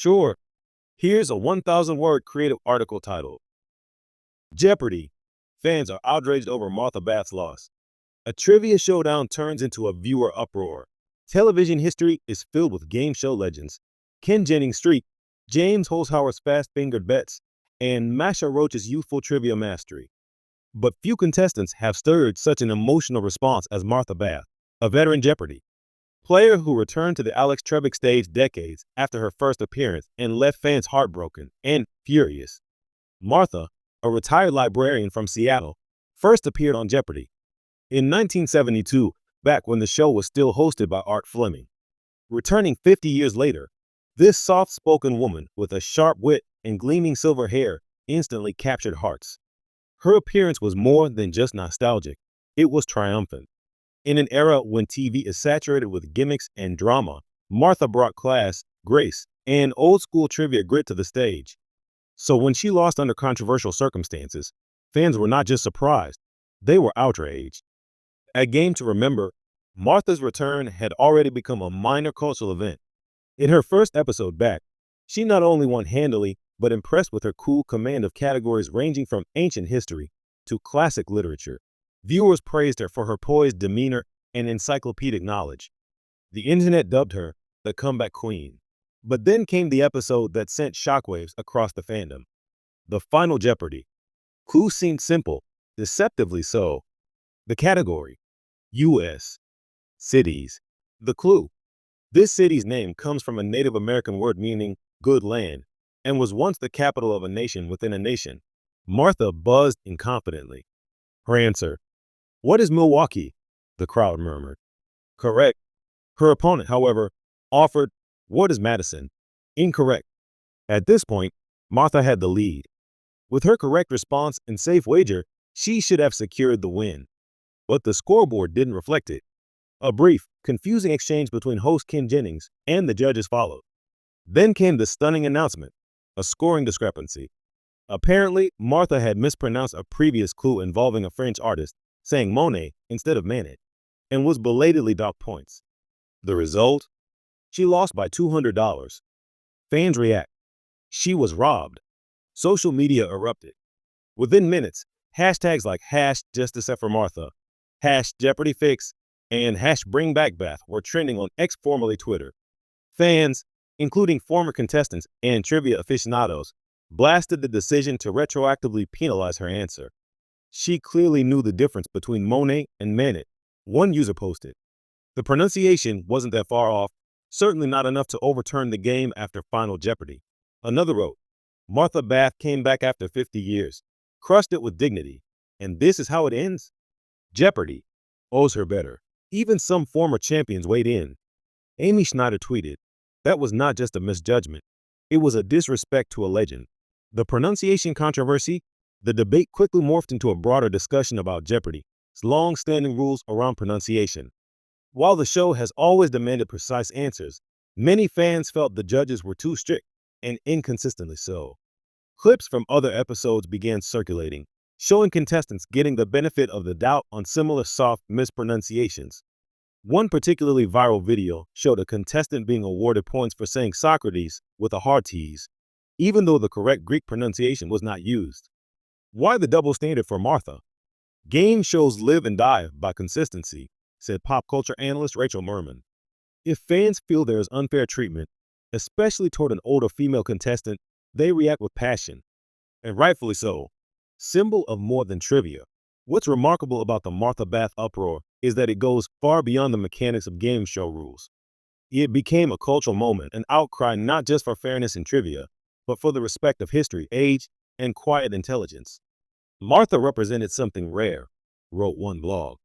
Sure, here's a 1,000-word creative article titled Jeopardy! Fans are outraged over Martha Bath's loss. A trivia showdown turns into a viewer uproar. Television history is filled with game show legends. Ken Jennings' streak, James Holzhauer's fast-fingered bets, and Masha Roach's youthful trivia mastery. But few contestants have stirred such an emotional response as Martha Bath, a veteran Jeopardy! Player who returned to the Alex Trebek stage decades after her first appearance and left fans heartbroken and furious. Martha, a retired librarian from Seattle, first appeared on Jeopardy! In 1972, back when the show was still hosted by Art Fleming. Returning 50 years later, this soft-spoken woman with a sharp wit and gleaming silver hair instantly captured hearts. Her appearance was more than just nostalgic, it was triumphant. In an era when TV is saturated with gimmicks and drama, Martha brought class, grace, and old-school trivia grit to the stage. So when she lost under controversial circumstances, fans were not just surprised, they were outraged. A game to remember, Martha's return had already become a minor cultural event. In her first episode back, she not only won handily, but impressed with her cool command of categories ranging from ancient history to classic literature. Viewers praised her for her poised demeanor and encyclopedic knowledge. The internet dubbed her the comeback queen. But then came the episode that sent shockwaves across the fandom. The final Jeopardy! Clues seemed simple, deceptively so. The category: U.S. Cities. The clue: this city's name comes from a Native American word meaning good land and was once the capital of a nation within a nation. Martha buzzed inconfidently. Her answer: what is Milwaukee? The crowd murmured. Correct. Her opponent, however, offered, what is Madison? Incorrect. At this point, Martha had the lead. With her correct response and safe wager, she should have secured the win. But the scoreboard didn't reflect it. A brief, confusing exchange between host Ken Jennings and the judges followed. Then came the stunning announcement: a scoring discrepancy. Apparently, Martha had mispronounced a previous clue involving a French artist, saying Monet instead of Manet, and was belatedly docked points. The result? She lost by $200. Fans react. She was robbed. Social media erupted. Within minutes, hashtags like #JusticeFor Martha, #JeopardyFix, and #BringBackBath were trending on X, formerly Twitter. Fans, including former contestants and trivia aficionados, blasted the decision to retroactively penalize her answer. She clearly knew the difference between Monet and Manet, one user posted. The pronunciation wasn't that far off, certainly not enough to overturn the game after Final Jeopardy! Another wrote, Martha Bath came back after 50 years, crushed it with dignity, and this is how it ends? Jeopardy! Owes her better. Even some former champions weighed in. Amy Schneider tweeted, that was not just a misjudgment, it was a disrespect to a legend. The pronunciation controversy, the debate quickly morphed into a broader discussion about Jeopardy's long-standing rules around pronunciation. While the show has always demanded precise answers, many fans felt the judges were too strict, and inconsistently so. Clips from other episodes began circulating, showing contestants getting the benefit of the doubt on similar soft mispronunciations. One particularly viral video showed a contestant being awarded points for saying Socrates with a hard T's, even though the correct Greek pronunciation was not used. Why the double standard for Martha? Game shows live and die by consistency, said pop culture analyst Rachel Merman. If fans feel there is unfair treatment, especially toward an older female contestant, they react with passion. And rightfully so. Symbol of more than trivia. What's remarkable about the Martha Bath uproar is that it goes far beyond the mechanics of game show rules. It became a cultural moment, an outcry not just for fairness in trivia, but for the respect of history, age, and quiet intelligence. Martha represented something rare, wrote one blog.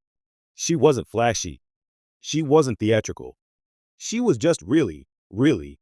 She wasn't flashy. She wasn't theatrical. She was just really, really